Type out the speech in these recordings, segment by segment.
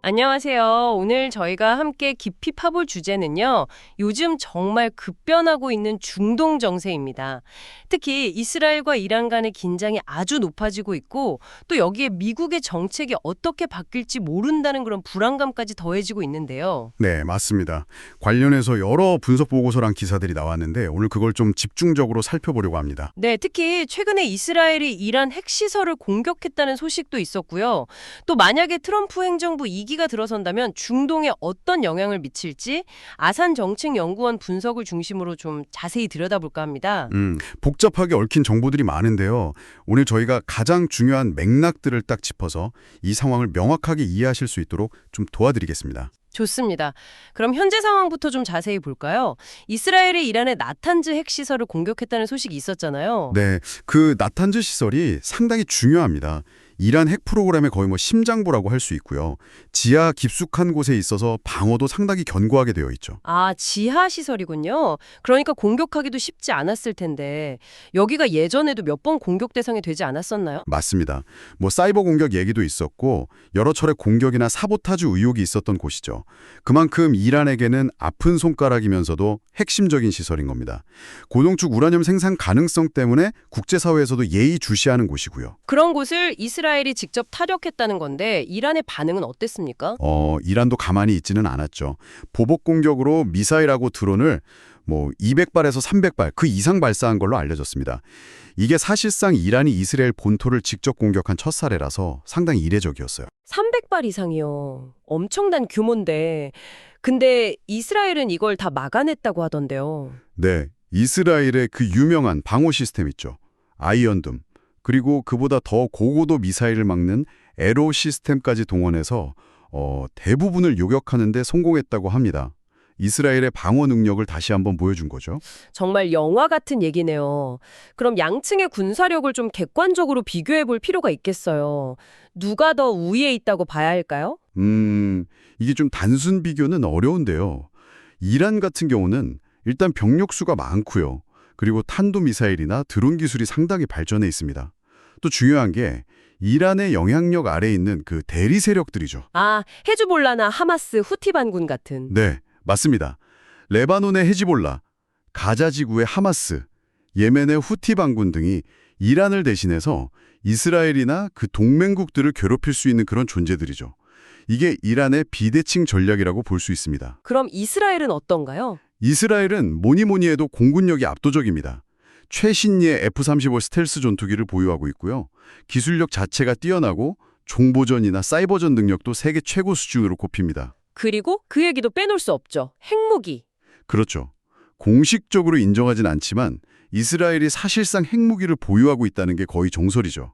안녕하세요. 오늘 저희가 함께 깊이 파볼 주제는요. 요즘 정말 급변하고 있는 중동 정세입니다. 특히 이스라엘과 이란 간의 긴장이 아주 높아지고 있고 또 여기에 미국의 정책이 어떻게 바뀔지 모른다는 그런 불안감까지 더해지고 있는데요. 네, 맞습니다. 관련해서 여러 분석 보고서랑 기사들이 나왔는데 오늘 그걸 좀 집중적으로 살펴보려고 합니다. 네, 특히 최근에 이스라엘이 이란 핵시설을 공격했다는 소식도 있었고요. 또 만약에 트럼프 행정부 2기가 들어선다면 중동에 어떤 영향을 미칠지 아산 정책연구원 분석을 중심으로 좀 자세히 들여다볼까 합니다. 복잡하게 얽힌 정보들이 많은데요. 오늘 저희가 가장 중요한 맥락들을 딱 짚어서 이 상황을 명확하게 이해하실 수 있도록 좀 도와드리겠습니다. 좋습니다. 그럼 현재 상황부터 좀 자세히 볼까요? 이스라엘이 이란의 나탄즈 핵시설을 공격했다는 소식이 있었잖아요. 네, 그 나탄즈 시설이 상당히 중요합니다. 이란 핵 프로그램의 거의 심장부라고 할 수 있고요. 지하 깊숙한 곳에 있어서 방어도 상당히 견고하게 되어 있죠. 아, 지하 시설이군요. 그러니까 공격하기도 쉽지 않았을 텐데 여기가 예전에도 몇 번 공격 대상이 되지 않았었나요? 맞습니다. 사이버 공격 얘기도 있었고 여러 차례 공격이나 사보타주 의혹이 있었던 곳이죠. 그만큼 이란에게는 아픈 손가락이면서도 핵심적인 시설인 겁니다. 고농축 우라늄 생산 가능성 때문에 국제사회에서도 예의주시하는 곳이고요. 그런 곳을 이스라엘이 직접 타격했다는 건데 이란의 반응은 어땠습니까? 이란도 가만히 있지는 않았죠. 보복 공격으로 미사일하고 드론을 200발에서 300발 그 이상 발사한 걸로 알려졌습니다. 이게 사실상 이란이 이스라엘 본토를 직접 공격한 첫 사례라서 상당히 이례적이었어요. 300발 이상이요. 엄청난 규모인데. 근데 이스라엘은 이걸 다 막아냈다고 하던데요. 네, 이스라엘의 그 유명한 방어 시스템 있죠. 아이언돔. 그리고 그보다 더 고고도 미사일을 막는 에로 시스템까지 동원해서 대부분을 요격하는 데 성공했다고 합니다. 이스라엘의 방어 능력을 다시 한번 보여준 거죠. 정말 영화 같은 얘기네요. 그럼 양층의 군사력을 좀 객관적으로 비교해 볼 필요가 있겠어요. 누가 더 우위에 있다고 봐야 할까요? 이게 좀 단순 비교는 어려운데요. 이란 같은 경우는 일단 병력 수가 많고요. 그리고 탄도미사일이나 드론 기술이 상당히 발전해 있습니다. 또 중요한 게 이란의 영향력 아래에 있는 그 대리 세력들이죠. 아, 헤즈볼라나 하마스, 후티 반군 같은. 네, 맞습니다. 레바논의 헤지볼라, 가자 지구의 하마스, 예멘의 후티 반군 등이 이란을 대신해서 이스라엘이나 그 동맹국들을 괴롭힐 수 있는 그런 존재들이죠. 이게 이란의 비대칭 전략이라고 볼 수 있습니다. 그럼 이스라엘은 어떤가요? 이스라엘은 뭐니 해도 공군력이 압도적입니다. 최신의 F-35 스텔스 전투기를 보유하고 있고요. 기술력 자체가 뛰어나고 정보전이나 사이버전 능력도 세계 최고 수준으로 꼽힙니다. 그리고 그 얘기도 빼놓을 수 없죠. 핵무기. 그렇죠. 공식적으로 인정하진 않지만 이스라엘이 사실상 핵무기를 보유하고 있다는 게 거의 정설이죠.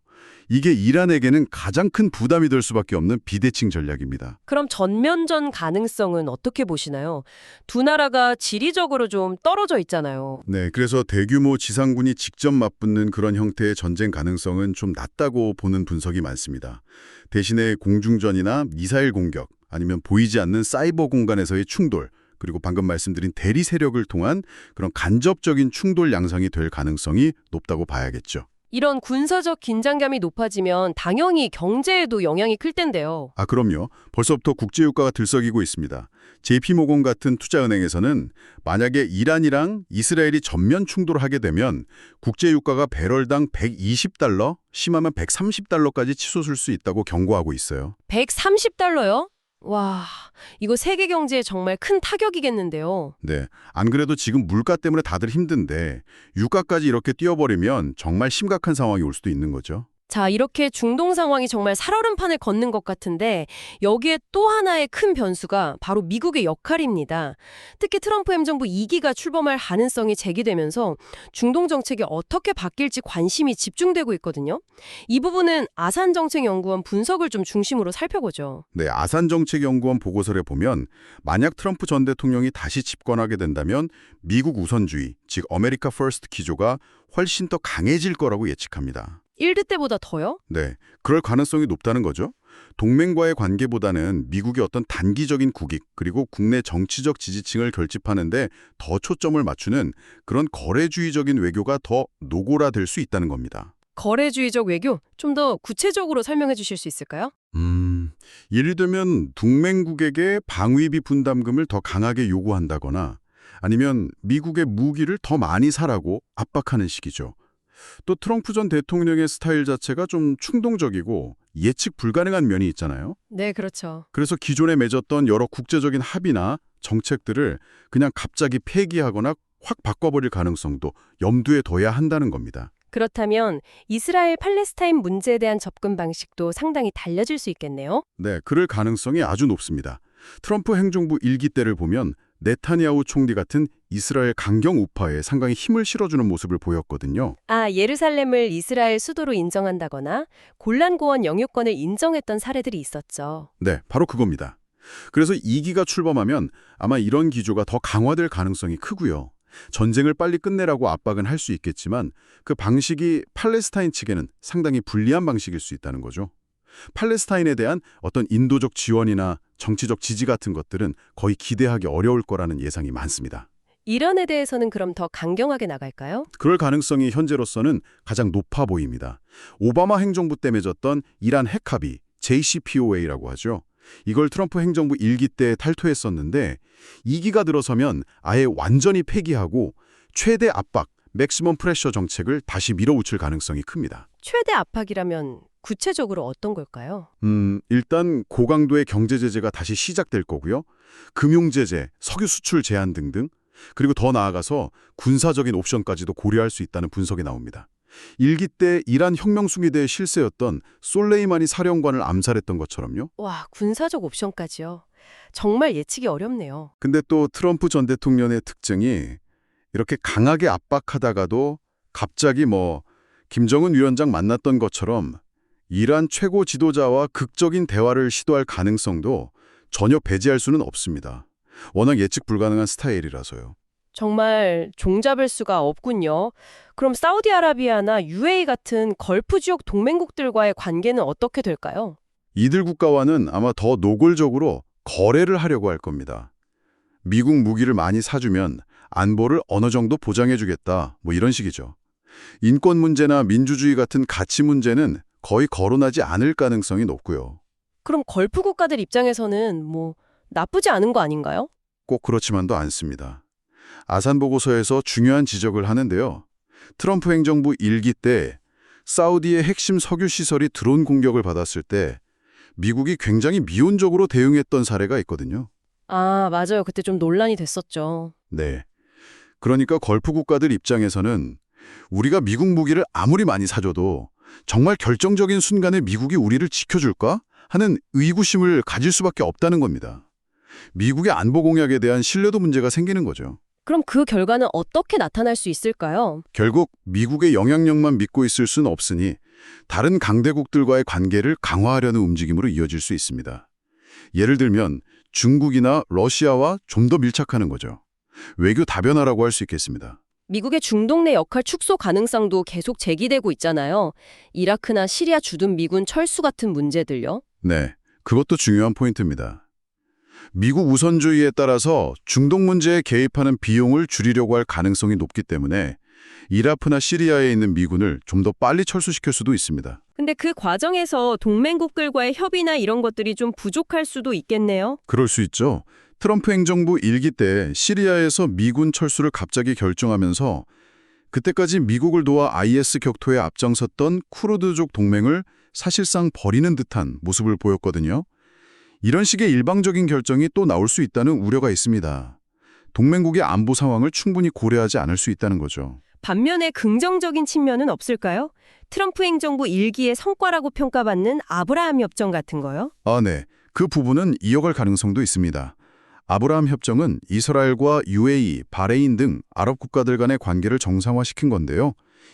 이게 이란에게는 가장 큰 부담이 될 수밖에 없는 비대칭 전략입니다. 그럼 전면전 가능성은 어떻게 보시나요? 두 나라가 지리적으로 좀 떨어져 있잖아요. 네, 그래서 대규모 지상군이 직접 맞붙는 그런 형태의 전쟁 가능성은 좀 낮다고 보는 분석이 많습니다. 대신에 공중전이나 미사일 공격, 아니면 보이지 않는 사이버 공간에서의 충돌, 그리고 방금 말씀드린 대리 세력을 통한 그런 간접적인 충돌 양상이 될 가능성이 높다고 봐야겠죠. 이런 군사적 긴장감이 높아지면 당연히 경제에도 영향이 클 텐데요. 아, 그럼요. 벌써부터 국제유가가 들썩이고 있습니다. JP모건 같은 투자은행에서는 만약에 이란이랑 이스라엘이 전면 충돌하게 되면 국제유가가 배럴당 120달러, 심하면 130달러까지 치솟을 수 있다고 경고하고 있어요. 130달러요? 와, 이거 세계 경제에 정말 큰 타격이겠는데요. 네, 안 그래도 지금 물가 때문에 다들 힘든데 유가까지 이렇게 뛰어버리면 정말 심각한 상황이 올 수도 있는 거죠. 자, 이렇게 중동 상황이 정말 살얼음판을 걷는 것 같은데 여기에 또 하나의 큰 변수가 바로 미국의 역할입니다. 특히 트럼프 행정부 2기가 출범할 가능성이 제기되면서 중동 정책이 어떻게 바뀔지 관심이 집중되고 있거든요. 이 부분은 아산정책연구원 분석을 좀 중심으로 살펴보죠. 네, 아산정책연구원 보고서를 보면 만약 트럼프 전 대통령이 다시 집권하게 된다면 미국 우선주의, 즉 아메리카 퍼스트 기조가 훨씬 더 강해질 거라고 예측합니다. 1드 때보다 더요? 네, 그럴 가능성이 높다는 거죠. 동맹과의 관계보다는 미국의 어떤 단기적인 국익 그리고 국내 정치적 지지층을 결집하는데 더 초점을 맞추는 그런 거래주의적인 외교가 더 노골화될 수 있다는 겁니다. 거래주의적 외교, 좀 더 구체적으로 설명해 주실 수 있을까요? 예를 들면 동맹국에게 방위비 분담금을 더 강하게 요구한다거나 아니면 미국의 무기를 더 많이 사라고 압박하는 식이죠. 또 트럼프 전 대통령의 스타일 자체가 좀 충동적이고 예측 불가능한 면이 있잖아요. 네, 그렇죠. 그래서 기존에 맺었던 여러 국제적인 합의나 정책들을 그냥 갑자기 폐기하거나 확 바꿔버릴 가능성도 염두에 둬야 한다는 겁니다. 그렇다면 이스라엘 팔레스타인 문제에 대한 접근 방식도 상당히 달라질 수 있겠네요. 네, 그럴 가능성이 아주 높습니다. 트럼프 행정부 일기 때를 보면 네타냐후 총리 같은 이스라엘 강경 우파에 상당히 힘을 실어주는 모습을 보였거든요. 아, 예루살렘을 이스라엘 수도로 인정한다거나 골란고원 영유권을 인정했던 사례들이 있었죠. 네, 바로 그겁니다. 그래서 2기가 출범하면 아마 이런 기조가 더 강화될 가능성이 크고요. 전쟁을 빨리 끝내라고 압박은 할 수 있겠지만 그 방식이 팔레스타인 측에는 상당히 불리한 방식일 수 있다는 거죠. 팔레스타인에 대한 어떤 인도적 지원이나 정치적 지지 같은 것들은 거의 기대하기 어려울 거라는 예상이 많습니다. 이란에 대해서는 그럼 더 강경하게 나갈까요? 그럴 가능성이 현재로서는 가장 높아 보입니다. 오바마 행정부 때 맺었던 이란 핵합의, JCPOA라고 하죠. 이걸 트럼프 행정부 1기 때 탈퇴했었는데 2기가 들어서면 아예 완전히 폐기하고 최대 압박, 맥시멈 프레셔 정책을 다시 밀어붙일 가능성이 큽니다. 최대 압박이라면 구체적으로 어떤 걸까요? 일단 고강도의 경제 제재가 다시 시작될 거고요. 금융 제재, 석유 수출 제한 등등, 그리고 더 나아가서 군사적인 옵션까지도 고려할 수 있다는 분석이 나옵니다. 1기 때 이란 혁명수비대의 실세였던 솔레이마니 사령관을 암살했던 것처럼요. 와, 군사적 옵션까지요. 정말 예측이 어렵네요. 근데 또 트럼프 전 대통령의 특징이 이렇게 강하게 압박하다가도 갑자기 김정은 위원장 만났던 것처럼 이란 최고 지도자와 극적인 대화를 시도할 가능성도 전혀 배제할 수는 없습니다. 워낙 예측 불가능한 스타일이라서요. 정말 종잡을 수가 없군요. 그럼 사우디아라비아나 UAE 같은 걸프 지역 동맹국들과의 관계는 어떻게 될까요? 이들 국가와는 아마 더 노골적으로 거래를 하려고 할 겁니다. 미국 무기를 많이 사주면 안보를 어느 정도 보장해주겠다, 이런 식이죠. 인권 문제나 민주주의 같은 가치 문제는 거의 거론하지 않을 가능성이 높고요. 그럼 걸프 국가들 입장에서는 나쁘지 않은 거 아닌가요? 꼭 그렇지만도 않습니다. 아산 보고서에서 중요한 지적을 하는데요. 트럼프 행정부 1기 때 사우디의 핵심 석유 시설이 드론 공격을 받았을 때 미국이 굉장히 미온적으로 대응했던 사례가 있거든요. 아, 맞아요. 그때 좀 논란이 됐었죠. 네. 그러니까 걸프 국가들 입장에서는 우리가 미국 무기를 아무리 많이 사줘도 정말 결정적인 순간에 미국이 우리를 지켜줄까 하는 의구심을 가질 수밖에 없다는 겁니다. 미국의 안보 공약에 대한 신뢰도 문제가 생기는 거죠. 그럼 그 결과는 어떻게 나타날 수 있을까요? 결국 미국의 영향력만 믿고 있을 수는 없으니 다른 강대국들과의 관계를 강화하려는 움직임으로 이어질 수 있습니다. 예를 들면 중국이나 러시아와 좀 더 밀착하는 거죠. 외교 다변화라고 할 수 있겠습니다. 미국의 중동 내 역할 축소 가능성도 계속 제기되고 있잖아요. 이라크나 시리아 주둔 미군 철수 같은 문제들요. 네, 그것도 중요한 포인트입니다. 미국 우선주의에 따라서 중동 문제에 개입하는 비용을 줄이려고 할 가능성이 높기 때문에 이라크나 시리아에 있는 미군을 좀 더 빨리 철수시킬 수도 있습니다. 근데 그 과정에서 동맹국들과의 협의나 이런 것들이 좀 부족할 수도 있겠네요. 그럴 수 있죠. 트럼프 행정부 1기 때 시리아에서 미군 철수를 갑자기 결정하면서 그때까지 미국을 도와 IS 격토에 앞장섰던 쿠르드족 동맹을 사실상 버리는 듯한 모습을 보였거든요. 이런 식의 일방적인 결정이 또 나올 수 있다는 우려가 있습니다. 동맹국의 안보 상황을 충분히 고려하지 않을 수 있다는 거죠. 반면에 긍정적인 측면은 없을까요? 트럼프 행정부 1기의 성과라고 평가받는 아브라함 협정 같은 거요? 네. 그 부분은 이어갈 가능성도 있습니다. 아브라함 협정은 이스라엘과 UAE, 바레인 등 아랍 국가들 간의 관계를 정상화시킨 건데요.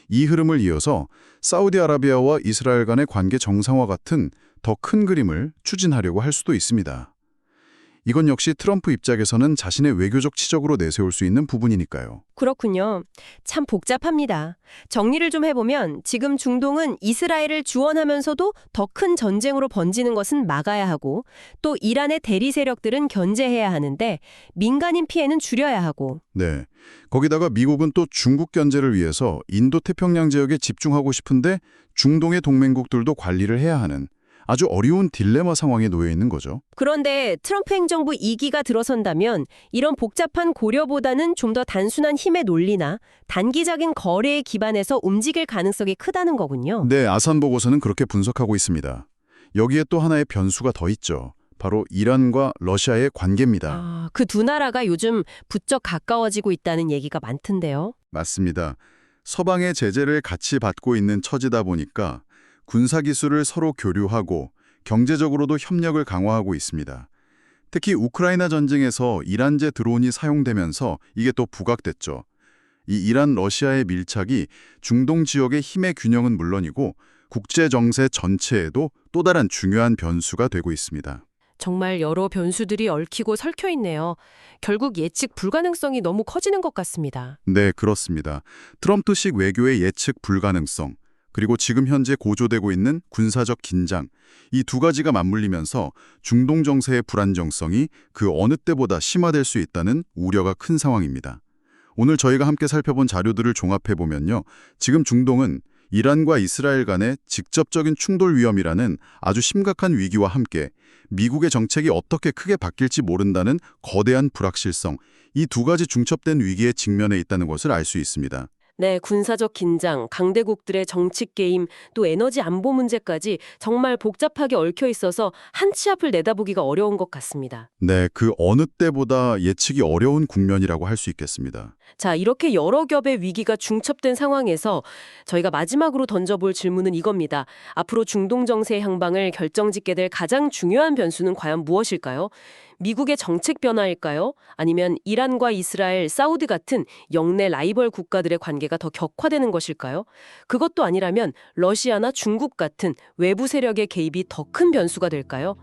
이 흐름을 이어서 사우디아라비아와 이스라엘 간의 관계 정상화 같은 더 큰 그림을 추진하려고 할 수도 있습니다. 이건 역시 트럼프 입장에서는 자신의 외교적 치적으로 내세울 수 있는 부분이니까요. 그렇군요. 참 복잡합니다. 정리를 좀 해보면 지금 중동은 이스라엘을 지원하면서도 더 큰 전쟁으로 번지는 것은 막아야 하고 또 이란의 대리 세력들은 견제해야 하는데 민간인 피해는 줄여야 하고 네. 거기다가 미국은 또 중국 견제를 위해서 인도태평양 지역에 집중하고 싶은데 중동의 동맹국들도 관리를 해야 하는 아주 어려운 딜레마 상황에 놓여 있는 거죠. 그런데 트럼프 행정부 2기가 들어선다면 이런 복잡한 고려보다는 좀 더 단순한 힘의 논리나 단기적인 거래에 기반해서 움직일 가능성이 크다는 거군요. 네, 아산 보고서는 그렇게 분석하고 있습니다. 여기에 또 하나의 변수가 더 있죠. 바로 이란과 러시아의 관계입니다. 그 두 나라가 요즘 부쩍 가까워지고 있다는 얘기가 많던데요. 맞습니다. 서방의 제재를 같이 받고 있는 처지다 보니까 군사기술을 서로 교류하고 경제적으로도 협력을 강화하고 있습니다. 특히 우크라이나 전쟁에서 이란제 드론이 사용되면서 이게 또 부각됐죠. 이 이란 러시아의 밀착이 중동 지역의 힘의 균형은 물론이고 국제 정세 전체에도 또 다른 중요한 변수가 되고 있습니다. 정말 여러 변수들이 얽히고 설켜 있네요. 결국 예측 불가능성이 너무 커지는 것 같습니다. 네, 그렇습니다. 트럼프식 외교의 예측 불가능성, 그리고 지금 현재 고조되고 있는 군사적 긴장, 이 두 가지가 맞물리면서 중동 정세의 불안정성이 그 어느 때보다 심화될 수 있다는 우려가 큰 상황입니다. 오늘 저희가 함께 살펴본 자료들을 종합해보면요. 지금 중동은 이란과 이스라엘 간의 직접적인 충돌 위험이라는 아주 심각한 위기와 함께 미국의 정책이 어떻게 크게 바뀔지 모른다는 거대한 불확실성, 이 두 가지 중첩된 위기에 직면해 있다는 것을 알 수 있습니다. 네, 군사적 긴장, 강대국들의 정치 게임, 또 에너지 안보 문제까지 정말 복잡하게 얽혀 있어서 한 치 앞을 내다보기가 어려운 것 같습니다. 네, 그 어느 때보다 예측이 어려운 국면이라고 할 수 있겠습니다. 자, 이렇게 여러 겹의 위기가 중첩된 상황에서 저희가 마지막으로 던져볼 질문은 이겁니다. 앞으로 중동 정세의 향방을 결정짓게 될 가장 중요한 변수는 과연 무엇일까요? 미국의 정책 변화일까요? 아니면 이란과 이스라엘, 사우디 같은 영내 라이벌 국가들의 관계가 더 격화되는 것일까요? 그것도 아니라면 러시아나 중국 같은 외부 세력의 개입이 더 큰 변수가 될까요?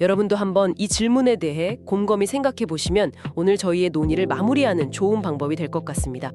여러분도 한번 이 질문에 대해 곰곰이 생각해 보시면 오늘 저희의 논의를 마무리하는 좋은 방법이 될 것 같습니다.